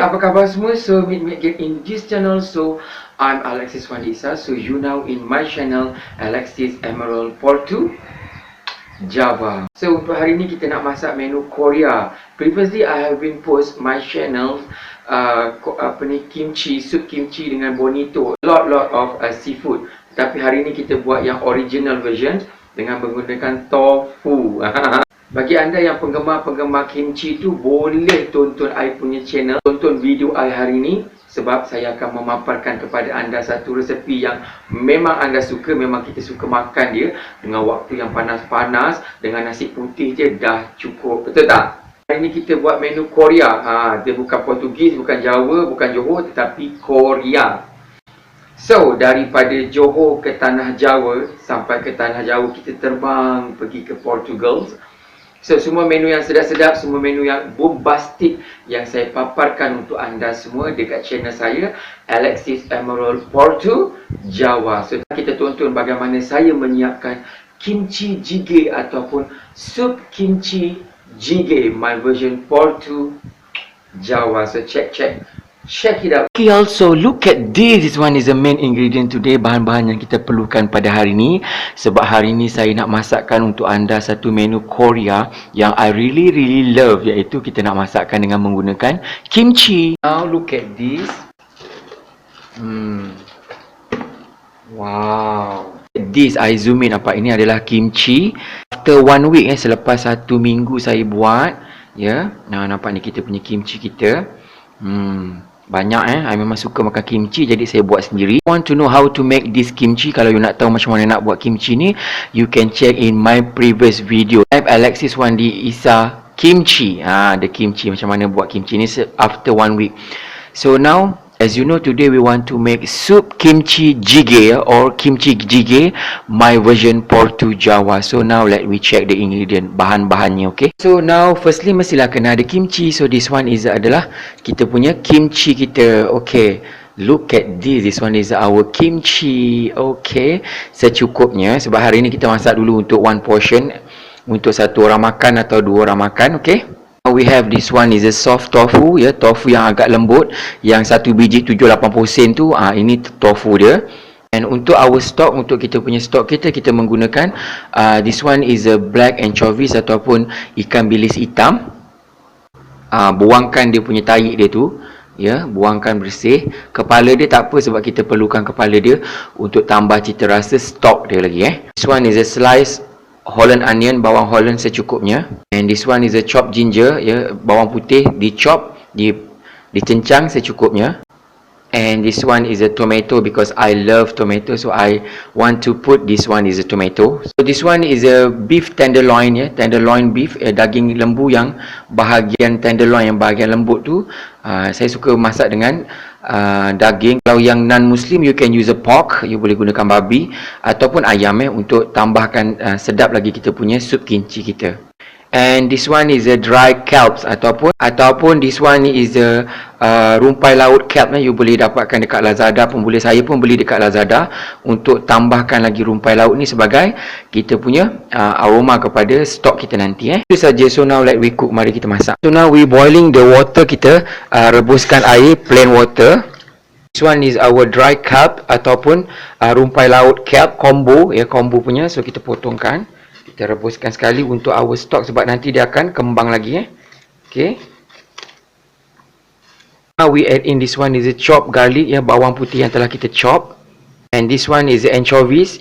apa khabar semua? So, meet me again in this channel. So, I'm Alexis Wandisa. So, you now in my channel, Alexis Emerald Portu Java. So, untuk hari ni kita nak masak menu Korea. Previously, I have been post my channel kimchi, soup kimchi dengan bonito. Lot of seafood. Tapi hari ni kita buat yang original version dengan menggunakan tofu. Bagi anda yang penggemar kimchi tu, boleh tonton I punya channel, tonton video I hari ni, sebab saya akan memaparkan kepada anda satu resepi yang memang anda suka, memang kita suka makan dia dengan waktu yang panas-panas, dengan nasi putih je dah cukup, betul tak? Hari ni kita buat menu Korea. Dia bukan Portugis, bukan Jawa, bukan Johor, tetapi Korea. So, daripada Johor ke Tanah Jawa, sampai ke Tanah Jawa kita terbang pergi ke Portugal. So, semua menu yang sedap-sedap, semua menu yang bombastik yang saya paparkan untuk anda semua dekat channel saya, Alexis Emerald Portu Java. So, kita tonton bagaimana saya menyiapkan kimchi jjigae ataupun sup kimchi jjigae, my version Portu Java. So, check it out. Okay, also look at this. This one is the main ingredient today. Bahan-bahan yang kita perlukan pada hari ni. Sebab hari ni saya nak masakkan untuk anda satu menu Korea yang I really love, iaitu kita nak masakkan dengan menggunakan kimchi. Now look at this. Wow. This I zoom in, nampak ini adalah kimchi. After 1 week, selepas 1 minggu saya buat, Nah, nampak ni kita punya kimchi kita. Banyak I memang suka makan kimchi, jadi saya buat sendiri. Want to know how to make this kimchi? Kalau you nak tahu macam mana nak buat kimchi ni, you can check in my previous video. Type Alexis Wandi Isa kimchi. The kimchi, macam mana buat kimchi ni after 1 week. So now, as you know, today we want to make soup kimchi jjigae or kimchi jjigae, my version Portu Java. So now let me check the ingredient, bahan-bahannya, okay? So now firstly mestilah kena ada kimchi. So this one is adalah kita punya kimchi kita. Okay, look at this. This one is our kimchi. Okay, secukupnya, sebab hari ni kita masak dulu untuk 1 portion, untuk 1 orang makan atau 2 orang makan, okay? We have this one is a soft tofu, tofu yang agak lembut, yang 1 biji 7-80 sen tu, ini tofu dia. And untuk our stock, untuk kita punya stock kita menggunakan this one is a black anchovies ataupun ikan bilis hitam. Buangkan dia punya tahi dia tu, buangkan bersih. Kepala dia tak apa, sebab kita perlukan kepala dia untuk tambah cita rasa stock dia lagi. This one is a slice Holland onion, bawang Holland secukupnya. And this one is a chopped ginger, bawang putih dicincang secukupnya. And this one is a tomato, because I love tomato, so I want to put this one is a tomato. So this one is a beef tenderloin, tenderloin beef, daging lembu yang bahagian tenderloin, yang bahagian lembut tu. Saya suka masak dengan daging. Kalau yang non-Muslim, you can use a pork, you boleh gunakan babi ataupun ayam untuk tambahkan sedap lagi kita punya sup kimchi kita. And this one is a dry kelp ataupun this one is a rumpai laut kelp. You boleh dapatkan dekat Lazada pun boleh. Saya pun beli dekat Lazada untuk tambahkan lagi rumpai laut ni sebagai kita punya aroma kepada stok kita nanti. Itu saja. So now let we cook. Mari kita masak. So now we boiling the water. Kita rebuskan air plain water. This one is our dry kelp ataupun rumpai laut kelp combo, combo punya. So kita potongkan, kita rebuskan sekali untuk our stock, sebab nanti dia akan kembang lagi. Okay. Now we add in this one is a chopped garlic, bawang putih yang telah kita chop. And this one is anchovies,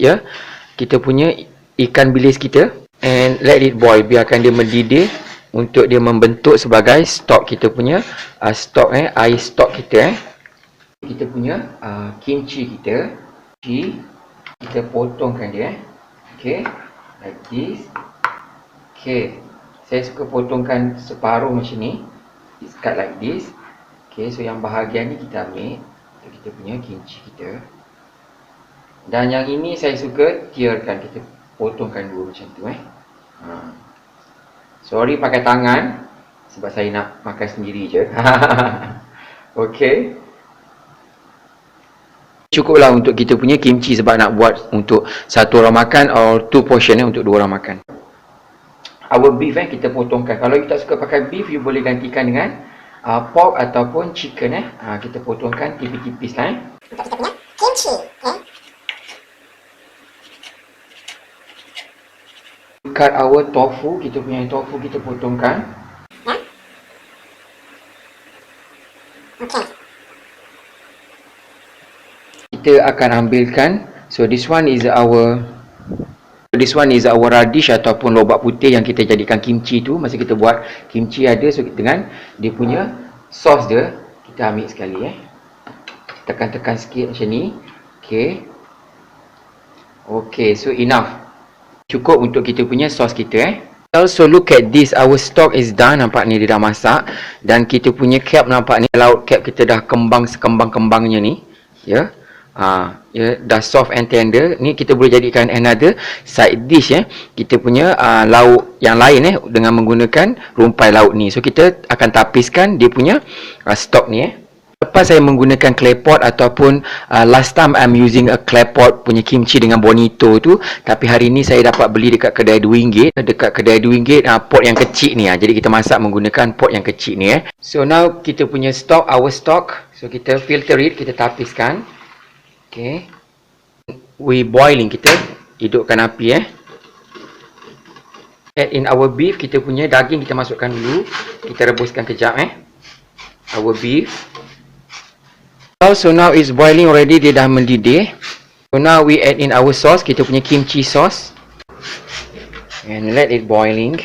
kita punya ikan bilis kita. And let it boil, biarkan dia mendidih untuk dia membentuk sebagai stok kita punya stok, air stok kita. Kita punya kimchi kita. Kita potongkan dia. Okay, like this. Okay, saya suka potongkan separuh macam ni. It's cut like this. Okay, so yang bahagian ni kita ambil untuk kita punya kimchi kita. Dan yang ini saya suka tearkan, kita potongkan dua macam tu. Sorry pakai tangan, sebab saya nak makan sendiri je. Okay, cukuplah untuk kita punya kimchi, sebab nak buat untuk 1 orang makan or 2 portion untuk 2 orang makan. Our beef kita potongkan. Kalau you tak suka pakai beef, you boleh gantikan dengan pork ataupun chicken kita potongkan tipis-tipis lah Untuk kita punya kimchi. Okay. Cut our tofu, kita punya tofu kita potongkan. Ya. Okay. Kita akan ambilkan, so this one is our radish ataupun lobak putih yang kita jadikan kimchi tu. Masa kita buat kimchi ada, so dengan dia punya sos dia, kita ambil sekali tekan-tekan sikit macam ni. Okay, so enough, cukup untuk kita punya sos kita Also look at this, our stock is done. Nampak ni dia dah masak. Dan kita punya cap, nampak ni laut cap kita dah kembang sekembang-kembangnya ni. Ya. Dah soft and tender. Ni kita boleh jadikan another side dish kita punya lauk yang lain dengan menggunakan rumpai laut ni. So kita akan tapiskan dia punya stok ni Lepas saya menggunakan clay pot ataupun last time I'm using a clay pot punya kimchi dengan bonito tu, tapi hari ni saya dapat beli dekat kedai RM2. Dekat kedai RM2 pot yang kecil ni Jadi kita masak menggunakan pot yang kecil ni So now kita punya stock, our stock. So kita filter it, kita tapiskan. Okay. We boiling, kita hidupkan api Add in our beef, kita punya daging kita masukkan dulu. Kita rebuskan kejap Our beef. So now it's boiling already, dia dah mendidih. So now we add in our sauce, kita punya kimchi sauce. And let it boiling.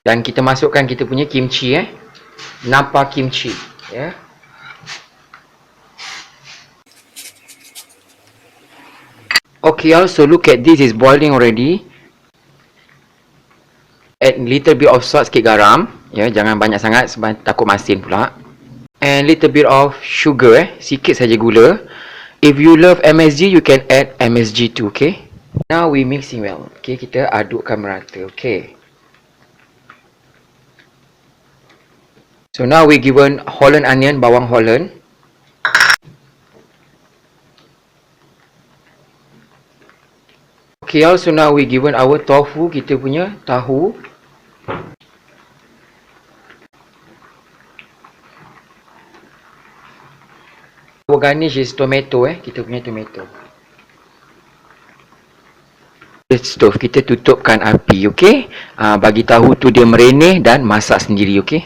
Dan kita masukkan kita punya kimchi Napa kimchi Okay, also look at this, is boiling already. Add little bit of salt, sikit garam. Jangan banyak sangat sebab takut masin pula. And little bit of sugar sikit saja gula. If you love MSG, you can add MSG too, okay? Now we mixing well. Okay, kita adukkan merata, okay? So now we given Holland onion, bawang Holland. Okay, also now we given our tofu, kita punya tahu. Our garnish is tomato kita punya tomato. Stove kita tutupkan api, okey? Bagi tahu tu dia merenih dan masak sendiri, okey?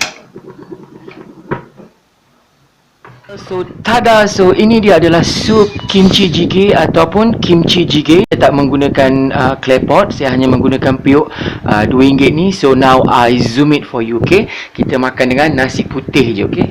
So tada, so ini dia adalah sup kimchi jjigae ataupun kimchi jjigae. Saya tak menggunakan clay pot, saya hanya menggunakan periuk RM2 ni. So now I zoom it for you, okey? Kita makan dengan nasi putih je, okey?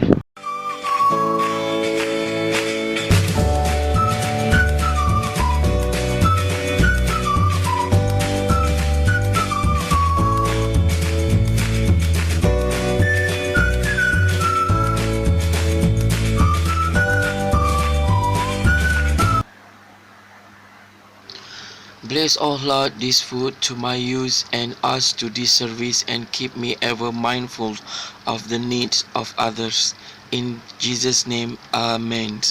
Bless, O Lord, this food to my use and us to this service, and keep me ever mindful of the needs of others. In Jesus' name, Amen.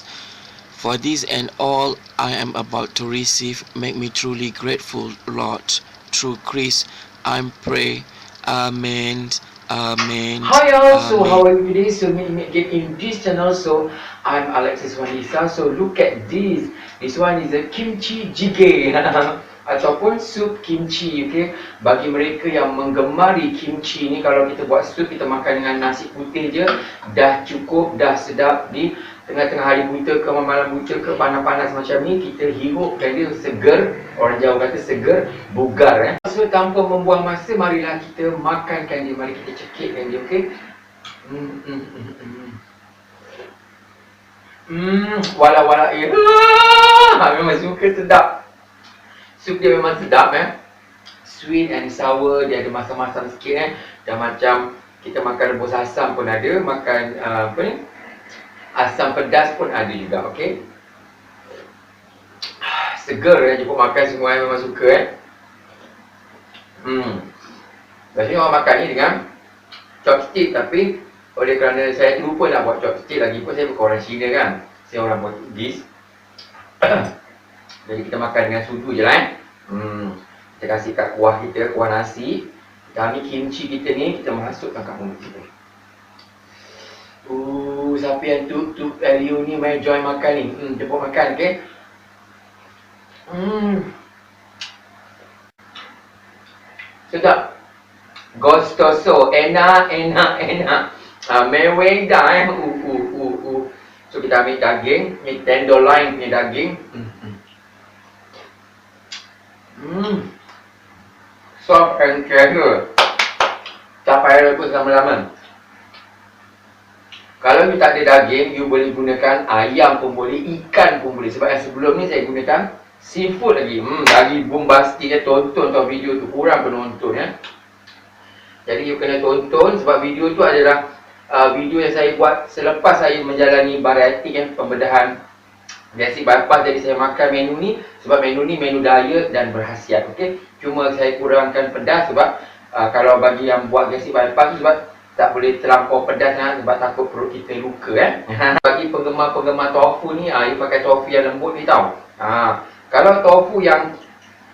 For this and all I am about to receive, make me truly grateful, Lord. Through Christ, I pray. Amen. Amen. Hi all, so how are you today? So meet me again in this channel. So I'm Alexis Wanisa. So look at this. This one is a kimchi jjigae ataupun sup kimchi, okay? Bagi mereka yang menggemari kimchi ni, kalau kita buat sup, kita makan dengan nasi putih je, dah cukup, dah sedap. Di tengah-tengah hari buta ke malam buta ke panas-panas macam ni, kita hirup dan dia seger. Orang Jawa kata seger, bugar So tanpa membuang masa, marilah kita makankan dia. Mari kita cekikkan dia, okey? Wala-wala memang suka, sedap. Sup dia memang sedap Sweet and sour, dia ada masam-masam sikit Dan macam kita makan rebus asam pun ada, makan asam pedas pun ada juga, okey? Seger jemput makan semua memang suka Biasanya orang makan ni dengan chopstick, tapi oleh kerana saya terlupa nak buat chopstick, lagipun saya bukan orang Cina kan, saya orang Portugis. Jadi kita makan dengan sudu je lah Kita kasih kat kuah kita, kuah nasi. Kita Kami kimchi kita ni, kita masukkan kat mulut kita. Siapa yang tu Liu ni main join makan ni. Jemput makan, okey? Sedap. Gostoso. Enak. Meweda So kita ambil daging. Ni tenderloin punya daging. Soft and tender. Tak payah rebus lama-lama. Kalau you tak ada daging, you boleh gunakan ayam pun boleh, ikan pun boleh. Sebab yang sebelum ni saya gunakan seafood lagi. Lagi bombastik ya. Tonton tau video tu, kurang penonton ya. Jadi you kena tonton sebab video tu adalah video yang saya buat selepas saya menjalani bariatik ya, pembedahan gastric bypass. Jadi saya makan menu ni sebab menu ni menu diet dan berkhasiat, okey. Cuma saya kurangkan pedas sebab kalau bagi yang buat gastric bypass tu sebab tak boleh terlampau pedas sebab takut perut kita luka Bagi penggemar-penggemar tofu ni, you pakai tofu yang lembut ni tau. Kalau tofu yang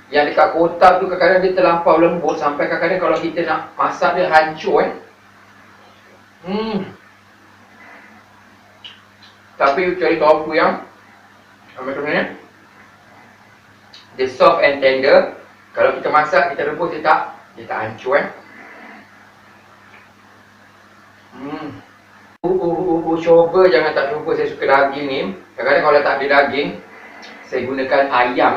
dekat kotak tu kadang-kadang dia terlampau lembut sampai kadang-kadang kalau kita nak masak dia hancur Tapi you cari tofu yang macam ni, dia soft and tender. Kalau kita masak, kita rebus, dia tak hancur Cuba jangan tak cuba. Saya suka daging ni. Kadang-kadang kalau tak ada daging, saya gunakan ayam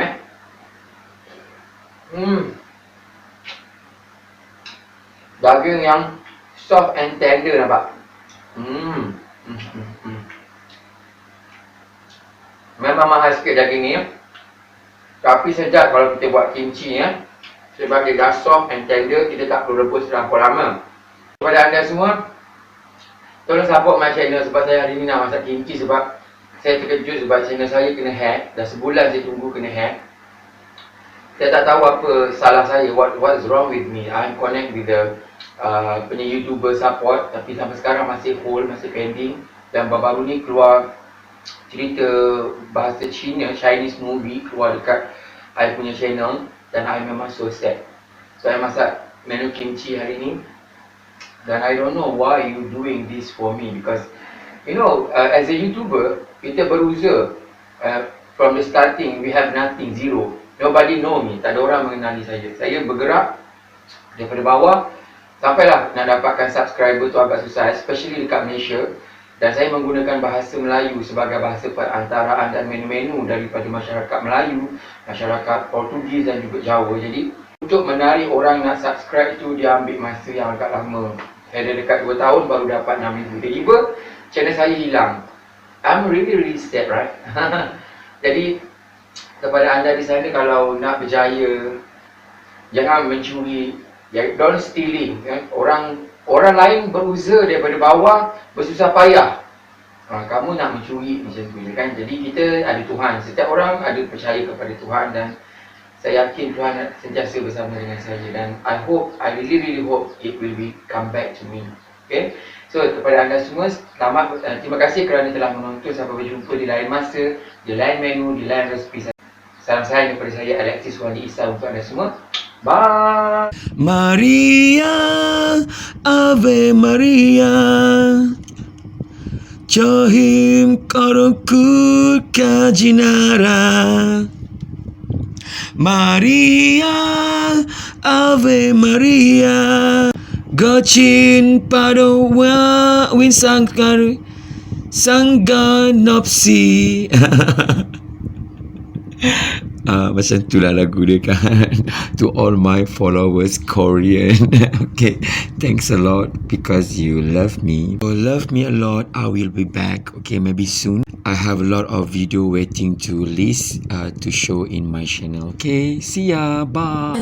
Daging yang soft and tender, nampak? Memang mahal sikit daging ni tapi sedap kalau kita buat kimchi sebab dia dah soft and tender, kita tak perlu rebus terlampau lama. Kepada anda semua, tolong support my channel sebab saya hari ni nak masak kimchi sebab saya terkejut sebab channel saya kena hack. Dah sebulan saya tunggu kena hack. Saya tak tahu apa salah saya, what's wrong with me. I'm connect with the punya YouTuber support tapi sampai sekarang masih hold, masih pending. Dan baru-baru ni keluar cerita bahasa Cina, Chinese movie keluar dekat I punya channel dan I memang so sad. So I masak menu kimchi hari ni dan I don't know why you doing this for me because you know as a YouTuber kita berusaha from the starting we have nothing, zero. Nobody know me, tak ada orang mengenali saya. Saya bergerak daripada bawah sampailah nak dapatkan subscriber tu agak susah, especially dekat Malaysia. Dan saya menggunakan bahasa Melayu sebagai bahasa perantaraan dan menu-menu daripada masyarakat Melayu, masyarakat Portugis dan juga Jawa. Jadi untuk menarik orang nak subscribe tu dia ambil masa yang agak lama. Saya dah dekat 2 tahun baru dapat 6,000. Tiba-tiba channel saya hilang. I'm really sad, right? Jadi kepada anda di sana, kalau nak berjaya, jangan mencuri, don't stealing. Orang lain berusaha daripada bawah, bersusah payah. Kamu nak mencuri macam tu kan? Jadi kita ada Tuhan. Setiap orang ada percaya kepada Tuhan dan saya yakin Tuhan sentiasa bersama dengan saya. Dan I really hope it will come back to me. Okay? So kepada anda semua, selamat. Terima kasih kerana telah menonton. Sampai berjumpa di lain masa, di lain menu, di lain resipi. Salam sayang daripada saya, Alexis Wandi Isa, untuk anda semua. Bye. Maria, Ave Maria, Johim korongku kajinara. Maria, Ave Maria, Gocin padawa win sangkar sangganopsi. Macam itulah lagu dia kan. To all my followers Korean. Okay, thanks a lot because you love me. You love me a lot. I will be back. Okay, maybe soon. I have a lot of video waiting to list to show in my channel. Okay, see ya. Bye.